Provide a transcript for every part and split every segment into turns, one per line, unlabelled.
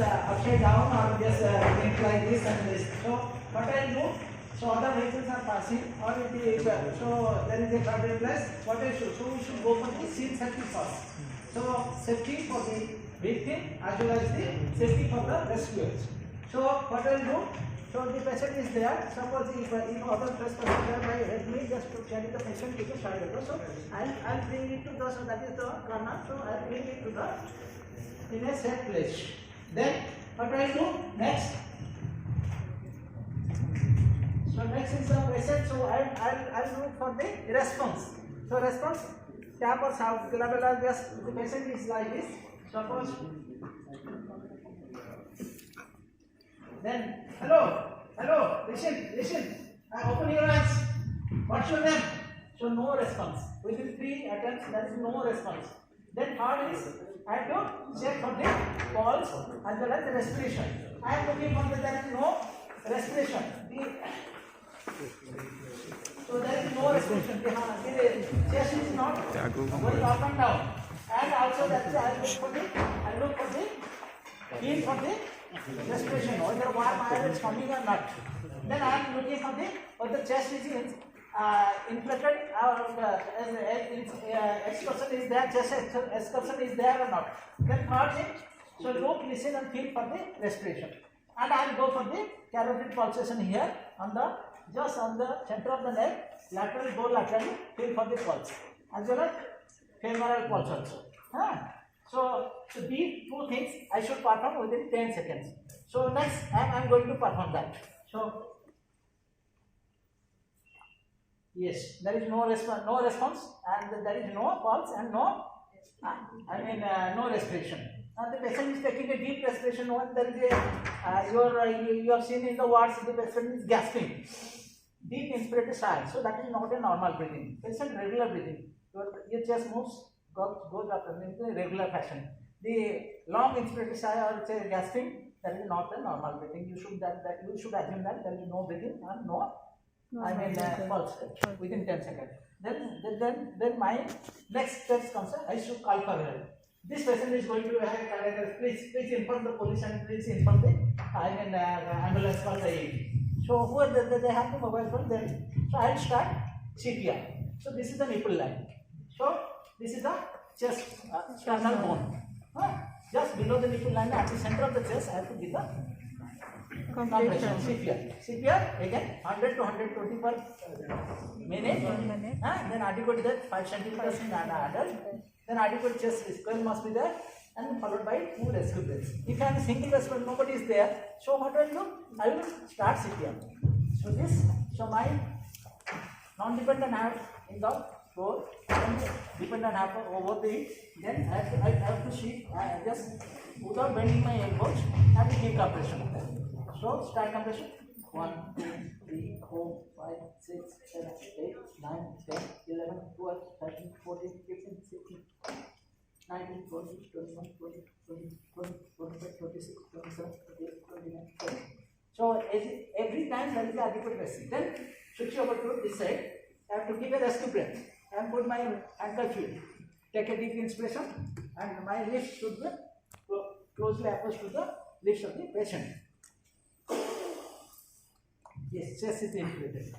upside down or just think like this and this. So what I'll do, so other vehicles are passing or it is, so there is a crowded place, what I should, so we should go for the scene safety first. So safety for the victim as well as the safety for the rescuers. So what I'll do, so the patient is there, suppose if other trespassers there, by help me just to carry the patient to the side. So I'll bring it to the, so that is the corner, so I'll bring it to the, in a safe place. Then what I'll do next, so next is the patient, so I'll do it for the response. So response, tap or sound, just the patient is like this, suppose, then hello, listen, open your eyes, what's your name? So no response, within 3 attempts there is no response. Then third is, I have to check for the pulse as well as the respiration. I am looking for the, there is no respiration. So there is no respiration, the chest is not going up and down. And also that is, I look for the feel for the respiration, whether warm air is coming or not. Then I am looking for the, whether the chest is inflated or excursion is there, chest excursion is there or not. Then third thing, so look, listen and feel for the respiration. And I will go for the carotid pulsation here on the, just on the center of the neck, lateral, go laterally, feel for the pulse, as well as femoral pulse also. So these two things I should perform within 10 seconds. So next I am going to perform that. So yes, there is no response, and there is no pulse and no, no respiration. Now the patient is taking a deep respiration. When there is a, you have seen in the wards, the patient is gasping, deep inspiratory sigh. So that is not a normal breathing. Patient regular breathing. Your chest moves, goes up in a regular fashion. The long inspiratory sigh or say gasping, that is not a normal breathing. You should you should assume that there is no breathing and no pulse within 10 seconds. Then my next steps comes. I should call for help. This patient is going to have please inform the police and please inform the ambulance call the AED. So whoever they have the mobile phone, then so I will start CPR. So this is the nipple line. So this is the chest sternal bone. Just below the nipple line, at the center of the chest, I have to give the compression. CPR again 100 to 120 per minute. Then adequate depth 5 centimeters in an adult. Then adequate chest swell must be there, and followed by 2 rescue breaths. If I am single rescue, nobody is there. So what will I do? I will start CPR. So this, so my non-dependent hand in the floor and dependent hand over the. Then I have to see. Just without bending my elbows, I have to give compression. So start compression. 1, 2, 3, 4, 5, 6, 7, 8, 9, 10, 11, 12, 13, 14, 15, 16, 19, 20, 21, 20, 25, 26, 27, 28, 29, 30. So every time there is an adequate resting. Then switch over to this side. I have to give a rescue breath and put my ankle fluid. Take a deep inspiration, and my lips should be closely approach to the lips of the patient. Yes, chest is inflated.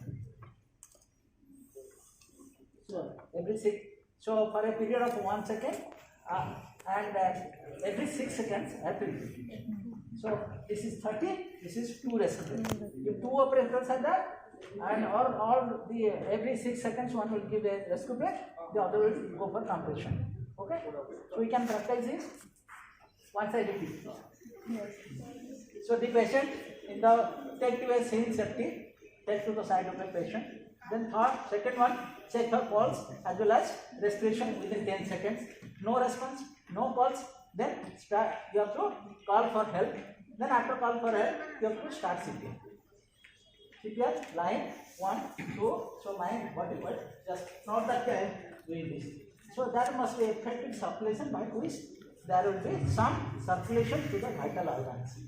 So every 6, so for a period of 1 second, and every 6 seconds I have to repeat. So this is 30, this is 2 respiratory. If 2 operators are there, and or the every 6 seconds one will give a rescue breath, the other will go for compression. Okay? So we can practice this once I repeat. Yes. So the patient in the take to a scene safety, take to the side of the patient. Then second one, check her pulse as well as respiration within 10 seconds. No response, no pulse. Then start. You have to call for help. Then after call for help, you have to start CPR. CPR line 1, 2. So my body was just not that I am doing this. So there must be effective circulation by which there will be some circulation to the vital organs.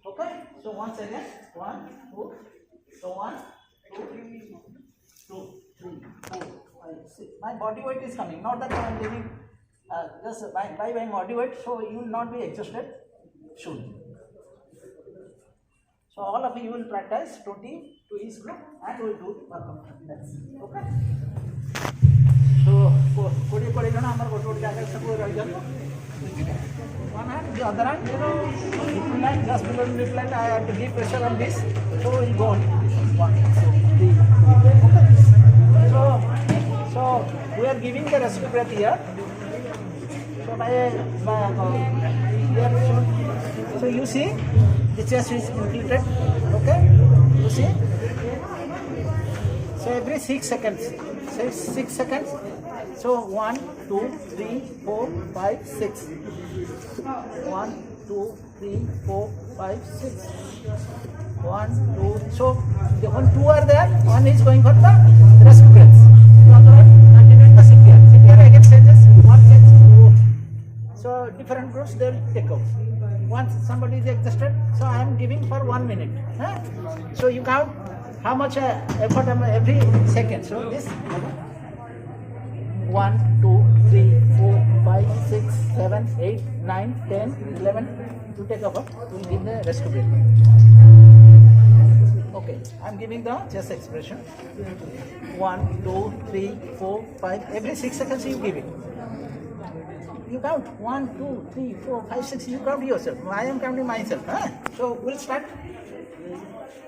Okay. So once again, 1, 2. So 1, 2, 3, 4, 5, 6. My body weight is coming. Not that I am living just by my body weight. So you will not be exhausted. soon. So all of you will practice 20 to each group and we will do workout. That's okay. So, कोड़े जन आमर गोटे जगह सब रही one hand, the other hand, nipple line, just below the nipple line. I have to give pressure on this, so we will go on. 1, 2, 3. So we are giving the rescue breath here. So so you see, the chest is inflated. Okay, you see. So every 6 seconds. Say 6 seconds. So 1, 2, 3, 4, 5, 6. 1, 2, 3, 4, 5, 6. 1, 2. So when 2 are there, one is going for the rescue breaths. The other one continuing the CPR. CPR again changes. One changes. So different groups they will take out. Once somebody is exhausted, so I am giving for 1 minute. So you count how much effort every second. So this 1, 2, 3, 4, 5, 6, 7, 8, 9, 10, 11. You take over. We will give the rescue breath. Okay, I am giving the chest expression. 1, 2, 3, 4, 5. Every 6 seconds you give it. You count 1, 2, 3, 4, 5, 6. You count yourself. I am counting myself. So we'll start.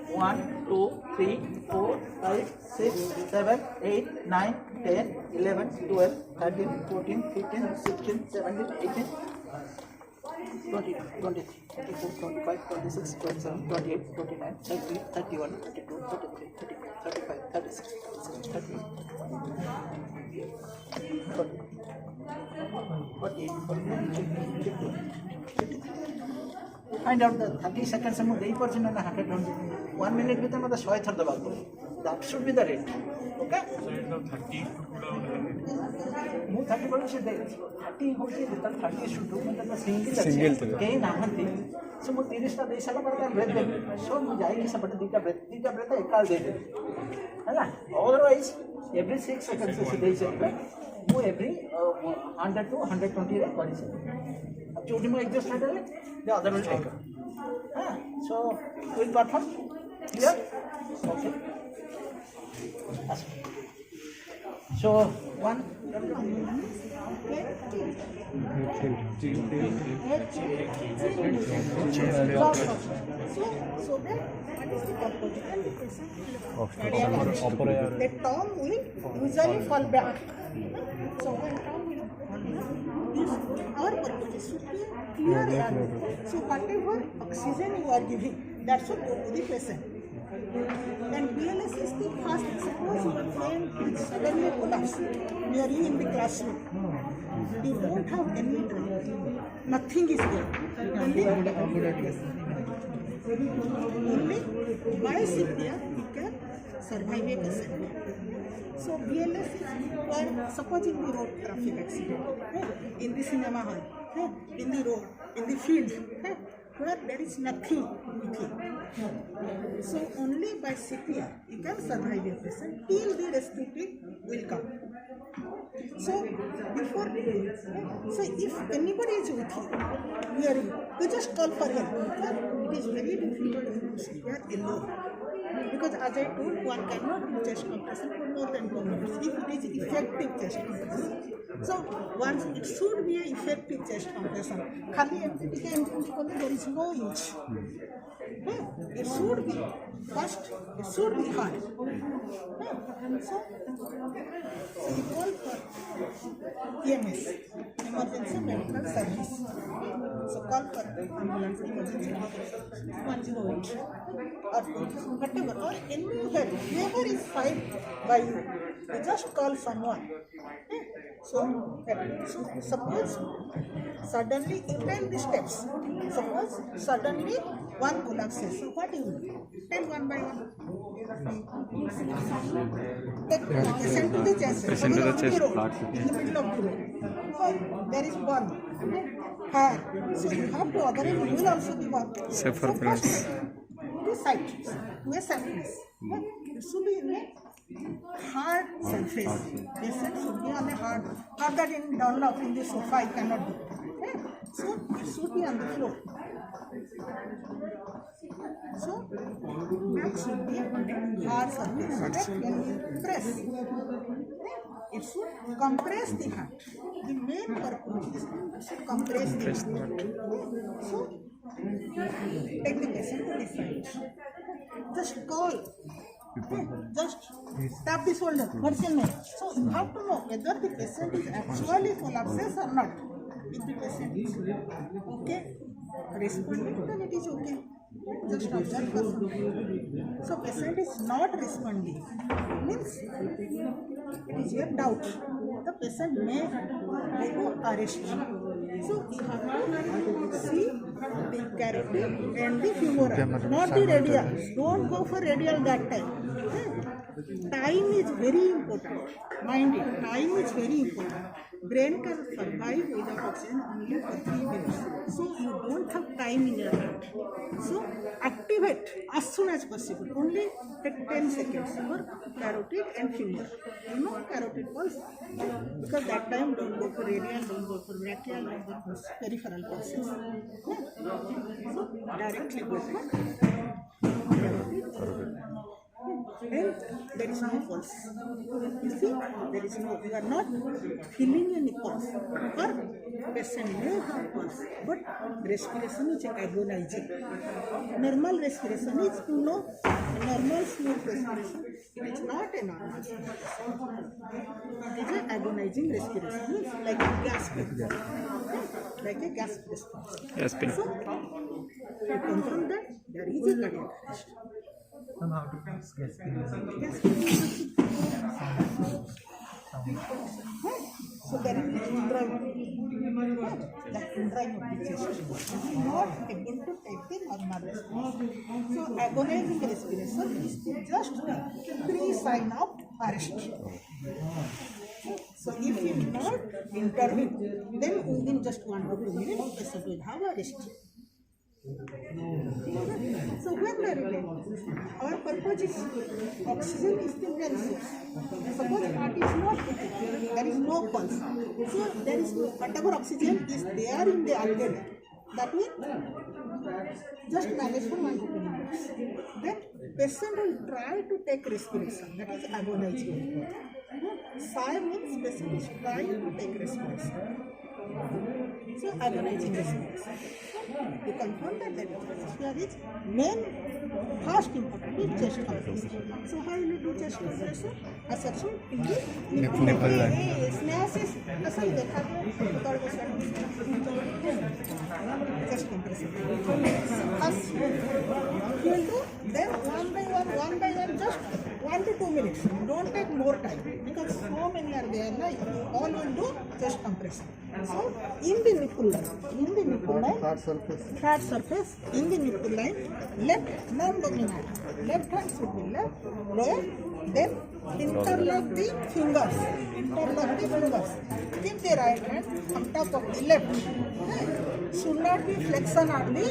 1, 2, 3, 4, 5, 6, 7, 8, 9, 10, 11, 12, 13, 14, 15, 16, 17, 18, 20, 23, 24, 25, 26, 27, 28, 29, 30, 31, 32, 33, 34, 35, 36, 37, 38, 40, 48, 49, 50, 53. Find out the 30 seconds and 8% and 100. 1 minute with another 100 the that should be the rate. Okay?
So it's not 30 to put out.
30 but should 30 30 should do the single gain so mo 30 ta dei sala par breath de so mo jai ki sabate dita breath ekal de hala otherwise every 6 seconds se dei sakte mo every 100 to 120 re kari sakte ab choti mo adjust hotale the other will take so we'll perform clear okay so one
so that what is the composition the tongue will usually fall back. So when tongue will fall back, this our purpose is to clear air. So whatever oxygen you are giving, that should go to the patient. And BLS is the first. Suppose your friend is suddenly collapsed near you in the classroom. You don't have any drug. Nothing is there. Only by CPR we can survive a patient. So BLS is where supposing the road traffic accident, in the cinema hall, in the road, in the field, where there is nothing with you. So only by CPR you can survive a patient till the rescue team will come. So before, so if anybody is with you, near you just call for help. It is very difficult to CPR alone. Because as I told, one cannot do chest compression for more than 2 minutes if it is effective chest compression. So once it should be an effective chest compression. Khali there is no use. It should be first. It should be hard. So you call for EMS, emergency medical service. So call for ambulance, emergency medical service, 108 or whatever, or anywhere, whoever is fine by you, you just call someone. So suppose suddenly you take the steps. Suppose suddenly one collapses. So what do you do? Take one by one. Take patient to the chest. In the middle of the road. So there is one. Hair. So you have to other end. You will also be one.
Safer place.
To the side. To a surface. It should be in a hard surface. Patient should be on a hard. Not that in Dunlop in the sofa you cannot do. Okay? So it should be on the floor. So that should be on a hard surface. That when you press, it should compress the heart. The main purpose is it should compress the heart. So take the patient to the side. Just call. Just tap the shoulder. What's your name? So you have to know whether the patient is actually collapses or not. If the patient is okay, responding, then it is okay. Just observe for some time. So patient is not responding. Means it is your doubt. The patient may go arrest. So you have to see the carotid and the femoral, not the radial. Don't go for radial that time. Time is very important. Mind it, time is very important. Brain can survive without oxygen only for 3 minutes. So you don't have time in your hand. So activate as soon as possible. Only take 10 seconds for carotid and femoral. You know carotid pulse? Because that time don't go for radial, don't go for brachial, don't go for peripheral pulses. So directly go for carotid. And there is no pulse. You see, there is no, you are not feeling any pulse. Or patient may have pulse, but respiration is agonizing. Normal respiration is normal smooth respiration. It is not a normal respiration. It is an agonizing respiration, like a gasp. Like a gasp respiration.
Yes,
So, to confirm that, there is a cardiac arrest.
Somehow to guess.
So there is indrain. That indrain of the chest is not able to take the normal respiration. So agonizing respiration is just the pre-sign of arrest. So if you not intervene, then within just 1 to 2 minutes, the patient will have arrest. So when we relate, our purpose is oxygen is the main source. Suppose heart is not beating, there is no pulse. So there is whatever oxygen is there in the artery. That means just manage for 1 to 2 minutes. Then patient will try to take respiration. That is agonizing. Sigh means patient is trying to take respiration. So agonizing respiration. You confirm that here is main first important is chest compression. So how will you do chest compression? Assertion in the snazes. Asal dekha chest compression. First you will do then one by one just 1 to 2 minutes. Don't take more time because so many are there. Like all will do chest compression. So in the nipple line, flat surface, in the nipple line, left non-dominant, left hand should be left, lower, then interlock the fingers, keep the right hand on top of the left, should not be flexion on the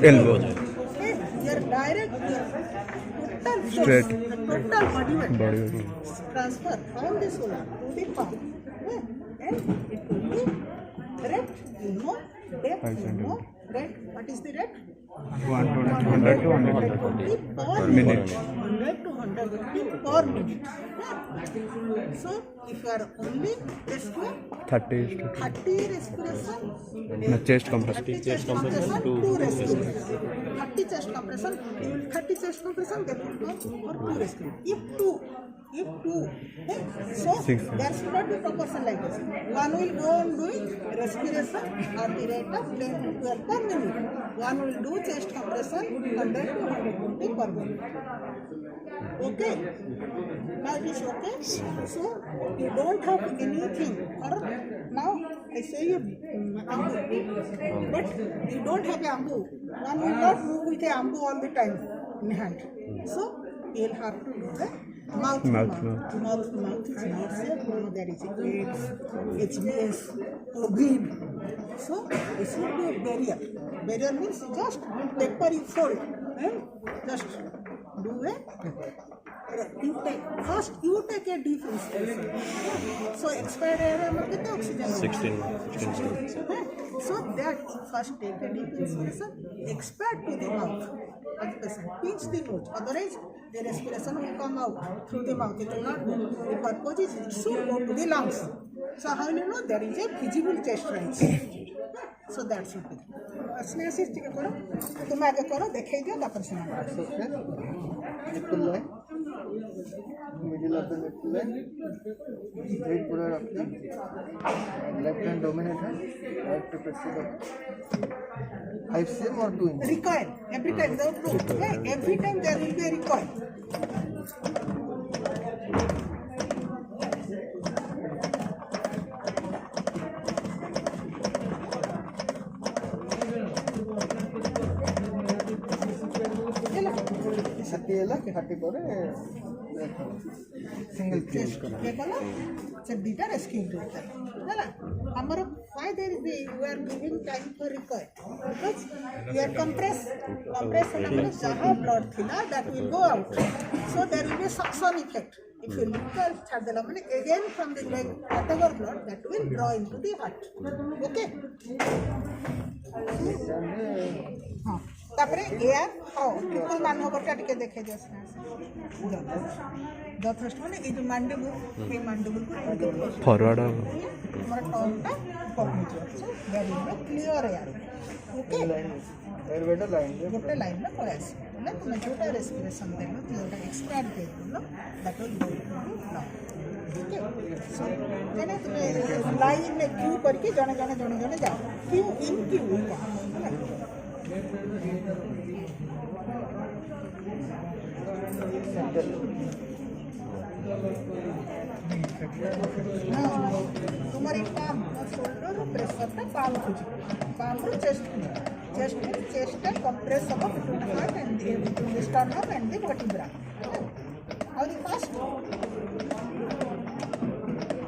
elbow. Okay, your direct, total force, the total body weight transfer from the shoulder to the palm, and it will be rate, depth, rate. What is the rate?
100 to 120
per
minute.
100 to 150 per minute. So if you are only just
30
30 respiration,
chest compression.
30 chest compression, 2 respiration. 30 chest compression, you will 30 chest compression, that will come for 2 respiration. If two, so there should not be proportion like this. One will go on doing respiration at the rate of 10 to 12 per minute. One will do chest compression 100 to 120 per minute. Okay? Now it is okay? So you don't have anything. Or now I say you ambu, but you don't have ambu. One will not move with a ambu all the time in hand. So you will have to do the mouth to mouth is not safe. Now there is AIDS, HBS, COVID. So it should be a barrier. Barrier means just paper you fold and just do a you take first you take a deep respiration. So expired air में कितना oxygen
16.
So that first take a deep inspiration, expire to the mouth of the patient, pinch the nose, otherwise the respiration will come out through the mouth, it will not go. The purpose is it should go to the lungs. So how you know there is a visible chest rise. So that should be. Snehashish ठीक करो तुम आगे करो देखे दियो तापर से
nipple line, middle of the nipple line, straight पूरा रखिए, left hand dominant hand, right to press it up. 5 cm or 2 inch.
recoil every time every time there will be a recoil.
छाती है कि छाती पर सिंगल प्लेस करना
ये बोला से बीटा रेस्क्यू होता है ना हमारा why there is the we are giving time for recoil because you are compress होने में जहाँ blood थिला that will go out so there will be suction effect if you look at छाड़ देला मैंने again from the leg whatever blood that will draw into the heart okay हाँ तापरे air how कोई मान होगा क्या टिके देखे जैसे द फर्स्ट वन ये जो मैंडिबल ये मैंडिबल को
फॉरवर्ड
हमारा टॉप टा point so very clear air okay
air weight line
गोटे लाइन में पळेस ना तुम जोटा रेस्पिरेशन देलो जोटा एक्सट्रैक्ट देलो that will go okay so मैंने तुम्हें लाइन में क्यू करके जने जाओ क्यू इन क्यू तुम्हारी पाम शोल्डर प्रेशर टा पाम रो चेस्ट टा कंप्रेस सब heart and the sternum and the vertebra और द फास्ट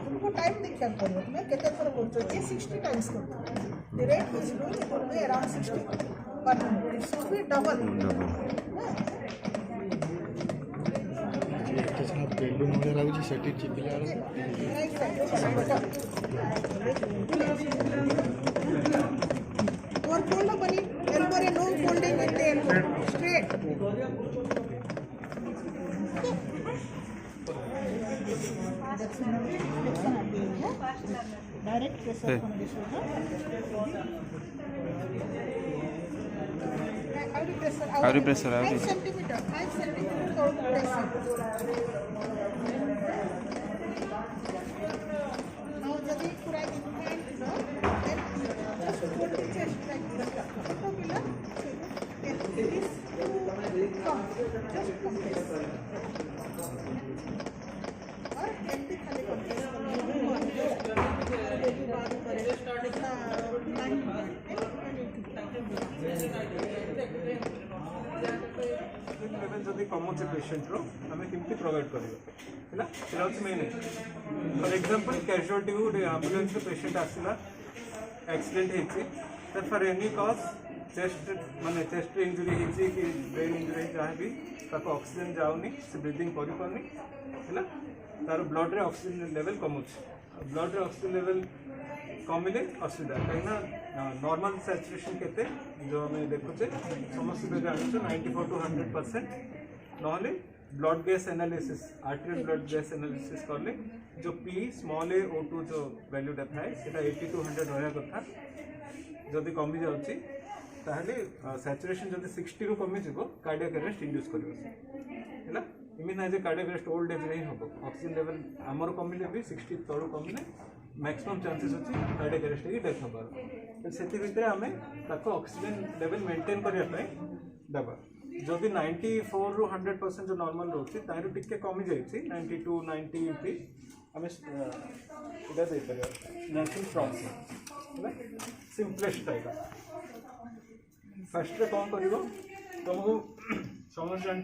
तुमको टाइम देखिया पड़ो मैं केते थोर बोलतो ये 60 टाइम्स करतो the rate is doing it be around 60 but it should be double
bedroom में रहा सेटी चिपिला
और फोल्ड बनी एल्बो रे no folding in the elbow straight direct pressure from the shoulder
How do you press?
5 centimeter or pressure. Now जब ये पूरा inclined low, then just hold the chest like this. तो बिना this come, just compress. और empty खाली compress
level जब कम अच्छे patient रो आम केमती प्रोवाइड कर मेन फॉर एग्जांपल कैजुअलिटी गोटे एम्बुलेंस पेसेंट आसला एक्सीडेंट होती फॉर एनी कज चेस्ट माने चेस्ट इंजुरी होती कि ब्रेन इंजुरी जहाँ भी ऑक्सीजन जाऊनी से ब्रीदिंग कर तार ब्लड रे ऑक्सीजन लेवल कमुच ब्लड रे ऑक्सीजन लेवल कमिले असुविधा कहीं नॉर्मल सैचुरेशन केते जो आम देखुचे समस्त जानते 94 to 100% ना blood gas analysis arterial blood gas analysis करले जो पी स्मॉल ए O2 जो वैल्यूटा थाए सेटा 80 to 100 रहा कथा जदि कमी जाउची ताहले सैचुरेशन जदि 60 रु कमी जिवो कार्डियक अरेस्ट इंड्यूस करिवो हैला इमिन ना जे कार्डियक अरेस्ट ओल्ड एज रे हबो ऑक्सीजन लेवल हमर कमिले भी 60 तळु कमिले मैक्सिमम चांसेस अच्छी कार्डियक अरेस्ट की डेथ हबार तो से भितर आम ऑक्सीजन लेवल मेंटेन करने दबा जदि 94 ରୁ 100% जो नॉर्मल रोचे तार टिके कमी जाइए 92 90 एमती आम इटा दे पार nursing from simplest type first कौन कर तुमको समझ जान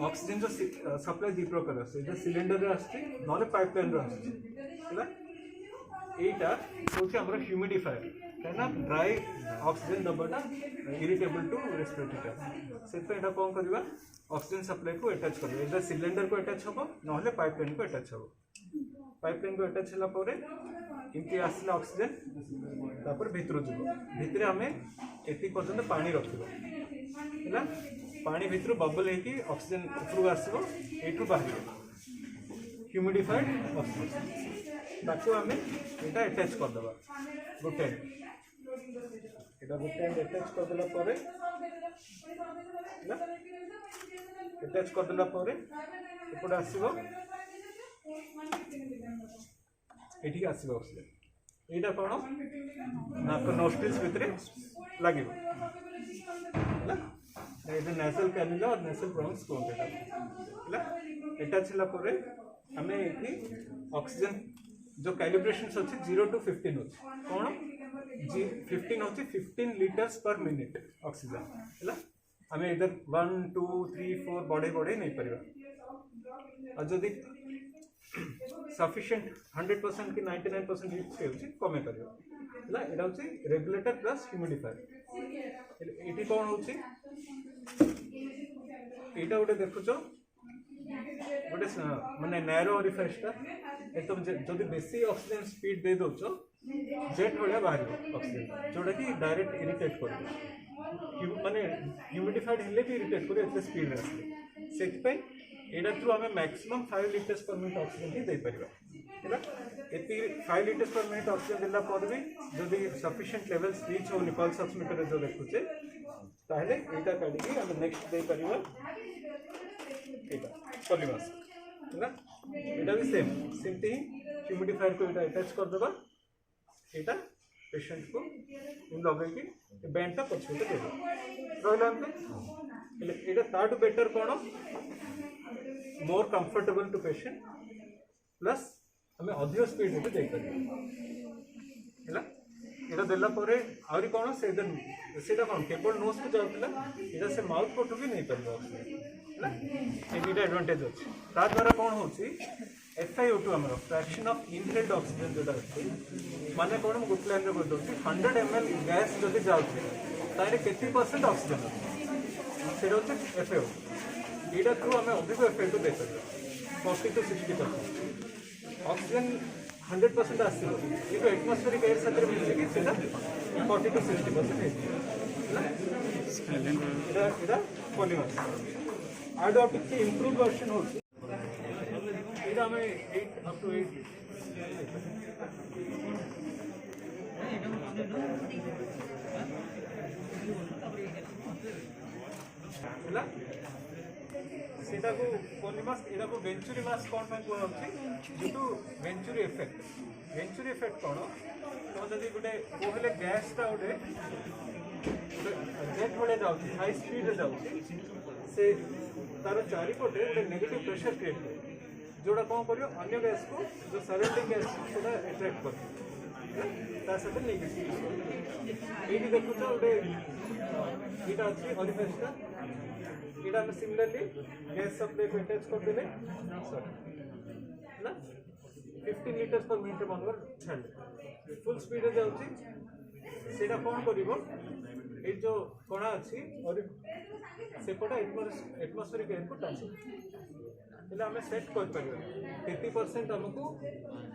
ऑक्सीजन जो सप्लाई दी प्रकार आसे सिलेंडर आसना पाइपलाइन आस এইটা হচ্ছে আমরা হিউমিডিফায়ার কেন ড্রাই অক্সিজেন দবাটা ইরিটেবল टू रेस्पिरेटरी से এটা কোন করিবা অক্সিজেন সাপ্লাই को अटैच करिबा एदा सिलेंडर को अटैच हबो नहले पाइपलाइन को अटैच हबो पाइपलाइन को अटैच होला परे इनके आसला ऑक्सीजन तापर भीतर जइबो भीतर हमें एति पर्यंत पानी रखिबो हैला पानी भीतर बबल है कि ऑक्सीजन ऊपर आसीबो एठू बाहर ह्यूमिडिफाइड ऑक्सीजन ताको हमें एटा अटैच कर देबा गुटे एटा गुटे अटैच कर देला परे हैला अटैच कर देला परे एपड आसीबो एठी आसीबो ऑक्सीजन एटा कोन नाक नोस्ट्रिल्स भितरे लागिबो हैला एटा नेसल कैनुला और नेसल ब्रोंक्स कोन एटा हैला एटा छिला परे हमें एठी ऑक्सीजन जो कैलिब्रेशंस अछि 0 to 15 होछि कोन 15 होछि 15 लीटर्स पर मिनिट ऑक्सीजन हैला हमें इधर 1 2 3 4 बढ़े बढ़े नहीं परिबा और जदि सफिशिएंट 100% की 99% हीट से होछि कमे करियो हैला एटा होछि रेगुलेटर प्लस ह्यूमिडिफायर एटी कोन होछि एटा उडे देखुछो गोटे माने नैरो ओरिफाइसटा एकदम जदि बेसी ऑक्सीजन स्पीड दे दोछो जेट भलिया बाहर ऑक्सीजन जोटा कि डायरेक्ट इरिटेट कर माने ह्यूमिडिफाइड हेले भी इरिटेट करे एते स्पीड रे सेट पे एटा थ्रू हमें maximum 5 litres per minute oxygen ही दे परिबा हैला एति 5 लीटर्स पर मिनट ऑक्सीजन देला पर भी जदि सफिशिएंट लेवल्स रीच हो पल्स ऑक्सीमीटर जो देखुचे ताहले एटा काढी के हम नेक्स्ट दे परिबा एटा पॉलीमास हैला एटा भी सेम सिम्पली ह्यूमिडिफायर को एटा अटैच कर देबा एटा पेशेंट को इन लगे कि बैंड ता पछे दे देबा रहला हमने एटा ताटू बेटर कोन more comfortable to patient plus हमें अधिक स्पीड में दे परिबा एटा देला परे आउरी कोन सेटा कोन केवल नोज को जाउतला एटा से माउथ पटु भी नहीं परिबा हैला एटा एडवांटेज अछि ता द्वारा कोन होछि FiO2 हमरो फ्रैक्शन ऑफ इनहेल्ड ऑक्सीजन जोटा अछि माने कोन गुड लाइन रे बोलछि 100 ml गैस जदि जाउछि तारे केति परसेंट ऑक्सीजन सेटा होछि FiO2 एटा थ्रू हमें अधिक FiO2 दे परिबा 40 to 60% ऑक्सीजन 100% आसीबो ये एटमॉस्फेरिक एयर साथ मिलछि कि सेटा 40 to 60% है एटा पॉलीमर्स आड ऑफ की इंप्रूव वर्जन होछि एटा हमें 8 अप टू 8 हैला सेटा को पॉलीमास एटा को वेंचुरी मास कोन में कोन अछि जेतु वेंचुरी इफेक्ट कोन तो जदि गुटे कोहले गैस ता उडे जेट होले जाउछि हाई स्पीड रे जाउछि से तार चारि पटे गुटे नेगेटिव प्रेशर क्रिएट करे जोड़ा कोन करियो अन्य गैस को जो सराउंडिंग गैस सेटा अट्रैक्ट कर ता सते नेगेटिव एडी देखु तो उडे एटा अछि ओरिफाइसटा एटा में सिमिलरली गैस सप्लाई को अटैच कर देले ना 15 लीटर्स पर मिनट बनवर छाड़ फुल स्पीड रे जाउची सेटा कोन करिवो ए जो कोणा अछि और सेपटा एटमॉस्फेरिक एयर को टच એટલે અમે સેટ કરીପାରିବା 80% हमको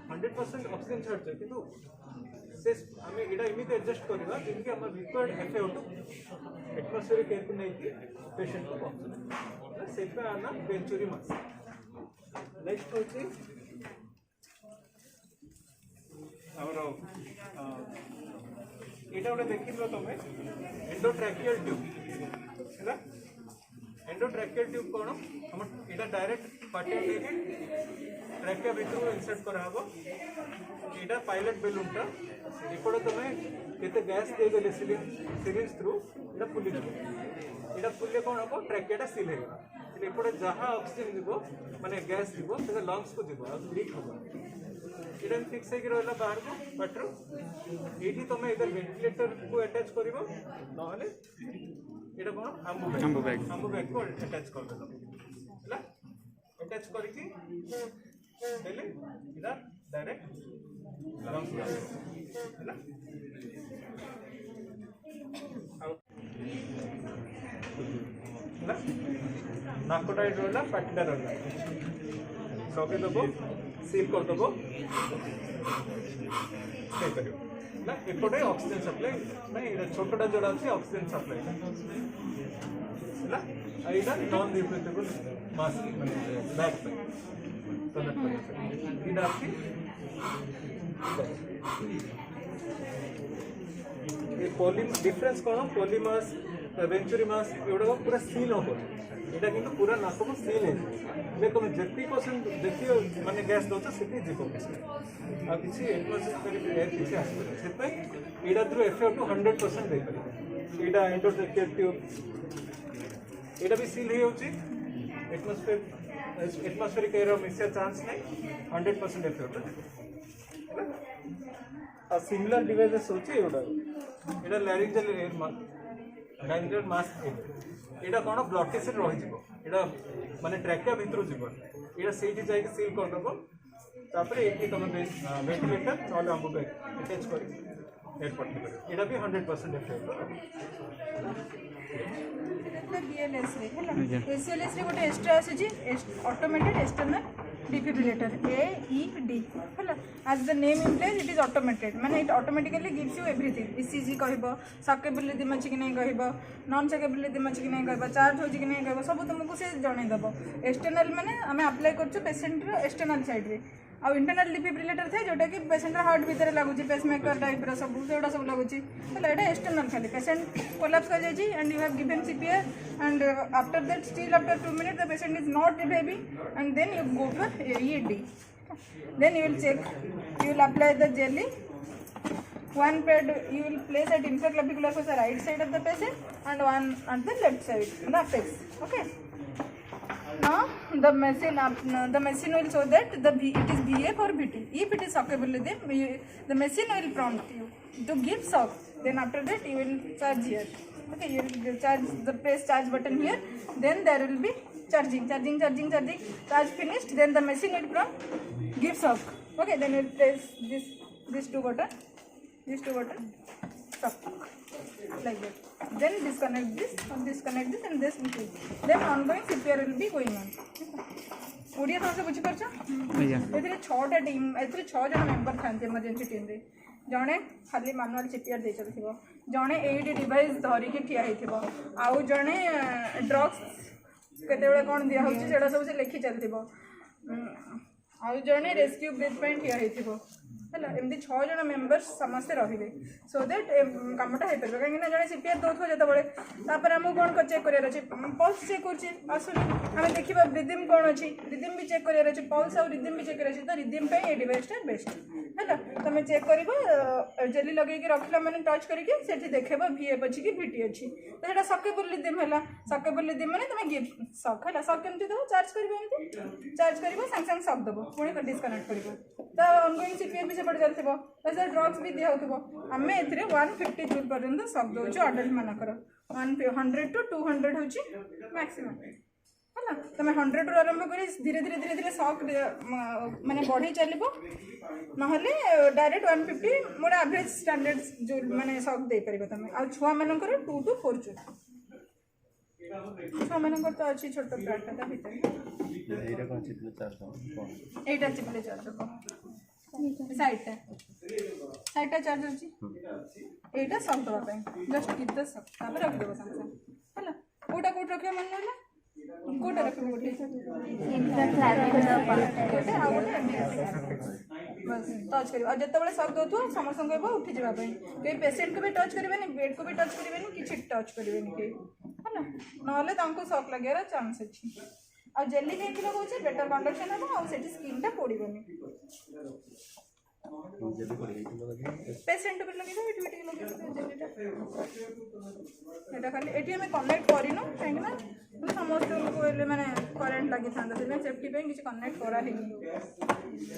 100% ऑक्सीजन छाड़छे किंतु से हमें एटा एमिति एडजस्ट करबा जेंकि हमर रिक्वायर्ड FiO2 एटमॉस्फेरिक एयर को नै कि पेशेंट को पहुंचे सेट पे आना वेंचुरी मास नेक्स्ट होची हमरो एटा ओडे देखिलो तमे एंडोट्रैकियल ट्यूब हैला एंडोट्रैकियल ट्यूब कोन हम एटा डायरेक्ट पार्टिकल लेके ट्रैकिया भीतर इंसर्ट करा हबो एटा पायलट बेलूनटा एपडो तमे केते गैस दे देले सिरिंज थ्रू एटा फुली दिबो एटा फुले कोन हबो ट्रैकियाटा सील हेबो एपडो जहां ऑक्सीजन दिबो माने गैस दिबो सेटा लंग्स को दिबो आ लीक होबो एटा फिक्स हे रहला बाहर को पटरो एठी तमे इधर वेंटिलेटर को अटैच करिवो नहले एटा कोन आम्बू बैग को अटैच कर देलो हैला अटैच करके देले इधर डायरेक्ट नाकटा ये रहा पार्टीटा रहा लगे देव सील करदेव ना एपटे ऑक्सीजन सप्लाई ना छोटा जोड़ा अच्छे ऑक्सीजन सप्लाई है non replaceable mask bag difference कौन पॉलीमास वेंचुरी मास एगुड़ा पूरा सील हम यहाँ कि पूरा नाक को सील है तुम जी परसेंट देखिए माने गैस दौच से जीव आ किसी एटमोस्फेरिक एयर किसी आसपाई यहाँ थ्रू एफएफ 100% देपारे यहाँ एंडोट्रेकियल ट्यूब यहाँ भी सील हो एटमोस्फेरिक एयर मिसा चांस नहीं 100% एफएफ आ सिमिलर डिवाइसेस होची एटा लैरिंजल एयर लैरिंजल मास्क एटा कौन ब्लड टेस्ट रही माने ट्रैकिया भितर जीव यहाँ से जाके सील करदेव तापर ये तुम वेंटिलेटर ना आमको अटैच कर एयर पट्टी कर यहाँ भी 100% एफएफ
बीएलएस रे हला एसएलएस रे गोटे एक्स्ट्रा आसी ऑटोमेटेड एक्सटर्नल defibrillator AED हला as the name implies it is automated माने it automatically gives you everything ECG कहबो सकेबल रिदम अछि कि नै कहबो नॉन सकेबल रिदम अछि कि नै कहबो चार्ज होछि कि नै कहबो सब तुमको से जणे दबो एक्सटर्नल माने हमें अप्लाई करछु पेशेंट रो एक्सटर्नल साइड रे आ इंटरनल डिफिब्रिलेटर थे जोटा कि पेशेंट हार्ट भीतर लागुची पेसमेकर टाइप रो सब सेडा सब लागुची हला एटा एक्सटर्नल खाली पेशेंट कोलैप्स कर जाई and you have given CPR and after that still after 2 minutes the patient is not reviving and then you go for AED then you will check you will apply the jelly one pad you will place at infraclavicular fossa right side of the patient and one at the left side in the apex okay now the machine will show that it is VF or VT if it is shockable the machine will prompt you to give shock then after that you will charge here okay you will charge the press charge button here then there will be charging charge finished then the machine will prompt give shock okay then you will press these two button shock like that then disconnect this and this will be then ongoing CPR will be going on Odia समस्या बुझी पारछ एथिरे 6टा team एथिरे 6 जण member थांते emergency team रे जणे खाली manual CPR दे चलथिबो जणे AD device धरि के ठिया हेथिबो आउ जणे ड्रग्स केते बेले कोन दिया होछि सेडा सब से लिखि चलथिबो आउ जणे रेस्क्यू ब्रीथ पॉइंट ठिया हेथिबो हला एमदी 6 जण मेंबर्स समस्त रहिबे सो दैट कामटा हे परबे काहे ना जणे CPR दोथो जते बळे तापर हम कोन को चेक करियर अछि पल्स चेक करछि असुली हम देखिबा रिदम कोन अछि रिदम भी चेक करियर अछि पल्स और रिदम भी चेक करियर अछि तो रिदम पे ए डिवाइस टा बेस्ट हला तमे चेक करबो जेली लगे के रखला माने टच करिके सेठी देखबो VF अछि कि VT अछि तो सेटा सकेबल रिदम हला सकेबल रिदम माने तमे गिव शॉक हला शॉक केमति दो चार्ज करबो एमति चार्ज करबो संग संग शॉक दबो पुणी डिस्कनेक्ट करबो तो ऑनगोइंग CPR भी सेपट चलथिबो तो ड्रग्स भी दिया होथिबो हमें एथिरे 150 जूल पर्यंत शॉक दोछु अडल्ट मानकर 100 to 200 होछि मैक्सिमम हला तमे 100 रु आरंभ करी धीरे धीरे शॉक माने बढ़ी चलिबो नहले डायरेक्ट 150 मोर एवरेज स्टैंडर्ड जूल माने शॉक दे परिबो तमे आ छुआ मानकर 2 to 4 जूल छुआ मानकर तो अछि छोट प्राटा भीतर
एटा कोन चिपले चार्ज कोन
एटा चिपले चार्ज को साइडटा चार्ज होची एटा सब दवा पे जस्ट गिव द सब तापर रख देबो संग संग हला कोटा कोट रखे मन होला कोटा रखे गोटे बस टच करियो आ जते बेले सब दोथु समस्त कहबो उठी जेबा पे के पेशेंट को भी टच करिवेनी बेड को भी टच करिवेनी किछि टच करिवेनी के हला नहले तांको शॉक लागेरा चांस अछि आ जेली के किलो होचे बेटर कंडक्शन हबो आ सेठी स्किन टा पोड़ीबनी पेशेंट पे लगे तो एटी लगे जेलीटा एटा खाली एटी हमें कनेक्ट करिनो काहे ना समस्त को एले माने करंट लागि थांदा से सेफ्टी पे किछ कनेक्ट करा हे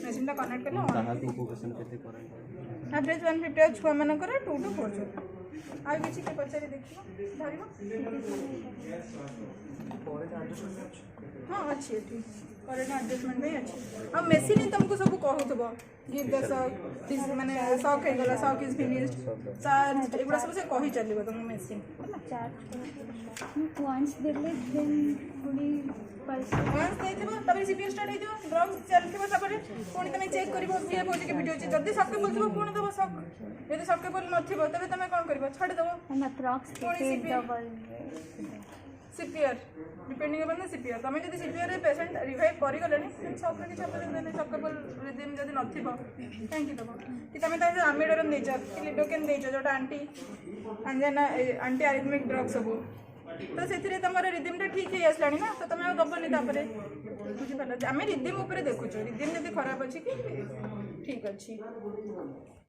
मशीन टा कनेक्ट करला ताहा को पेशेंट केते करंट एवरेज 150 छुआ माने करे 2 to 4 आ किछ के पछारे देखियो धरिबो हाँ अच्छी एठी करेक्ट एडजस्टमेंट भी अच्छी आ मेसिन ही तुमको सब कहूथबो गिव द सॉक दिस माने सॉक हे गला सॉक इज फिनिश्ड चार्ज एगुडा सब से कहि चलिबो तुम machine
once they let then only person
once देथिबो तबे सीपीएस स्टार्ट हेतिबो ड्रग चलथिबो तबरे पुणी तमे चेक करिवो बिहे होजे के वीडियो चे जदी सक्सेसफुल थिबो पुणी दबो सक यदि सक्सेसफुल नथिबो तबे तमे कोन करिवो छाडी दबो
and approximately double
CPR depending upon CPR तमे जदी सीपीआर रे पेशेंट रिवाइव करि गलेनी सब के छपर देने सक्सेसफुल रिदम जदी नथिबो थैंक यू दबो कि तमे ताजे आमिडोरन देछ कि लिडोकेन देछ जोटा एंटी अंजना एंटी आरिथमिक ड्रग सब तो से तुम रिदिम ठीक ही आसलानी ना तो तुम दबनी तापर बुझिपार आम रिदिम उपर देखुच रिदिम जब खराब अच्छी कि ठीक अच्छी